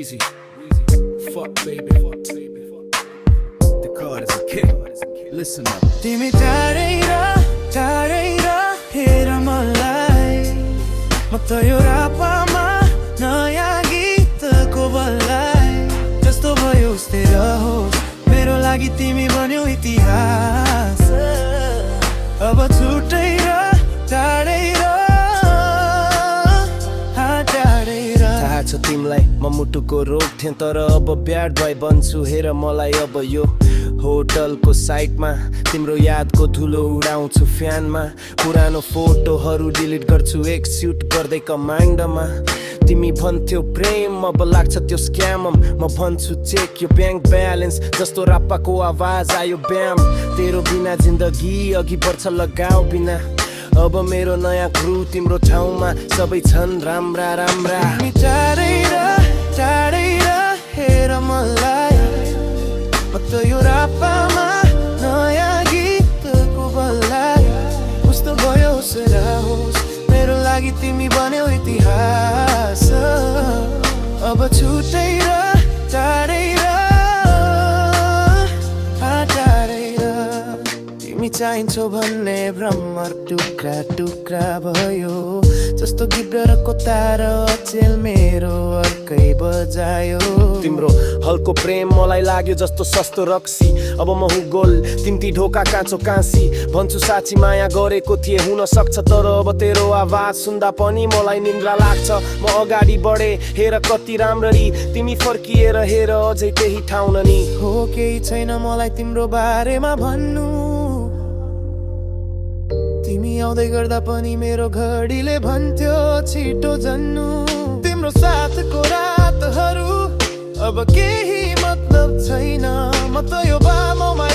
Weezy. Fuck baby. The card is a kick. Listen up. तिमी टाढै हेर मलाई म त यो रापामा नयाँ गीतको बल्लाई जस्तो भयो उस्तै रहोस् मेरो लागि तिमी बन्यौ इतिहास अब छुट्टै र टाढै थाहा छ तिमीलाई म मुटुको रोग थिएँ तर अब ब्याड भाइ बन्छु हेर मलाई अब यो होटलको साइटमा तिम्रो यादको धुलो उडाउँछु फ्यानमा पुरानो फोटोहरू डिलिट गर्छु एक स्युट गर्दै कमान्डमा तिमी भन्थ्यौ प्रेम अब लाग्छ त्यो स्क्याम म भन्छु चेक यो ब्याङ्क ब्यालेन्स जस्तो राप्पाको आवाज आयो ब्याम तेरो बिना जिन्दगी अघि बढ्छ लगाऊ बिना अब मेरो नयाँ क्रु तिम्रो ठाउँमा सबै छन् राम्रा तिमी टाढै हेर मलाई म त यो रापामा नयाँ गीतको बल्लाई कस्तो भयो होस् मेरो लागि तिमी बन्यौ इतिहास अब छुट्टै र टाढै तिमी चाहिन्छौ भन्ने भ्रमर टुक्रा भयो जस्तो गिब्रको तारा अचेल मेरो अर्कै बजायो तिम्रो हल्को प्रेम मलाई लाग्यो जस्तो सस्तो रक्सी अब म हुँ गोल तिम्ती ढोका काँचो काँसी भन्छु साँची माया गरेको थिए हुन सक्छ तर अब तेरो आवाज सुन्दा पनि मलाई निन्द्रा लाग्छ म अगाडि बढे हेर कति राम्ररी तिमी फर्किएर हेर अझै त्यही ठाउँ नि हो केही छैन मलाई तिम्रो बारेमा भन्नु तिमी आउँदै गर्दा पनि मेरो घडीले भन्थ्यो छिटो जन्नु तिम्रो साथको रातहरू अब केही मतलब छैन म त यो बाममा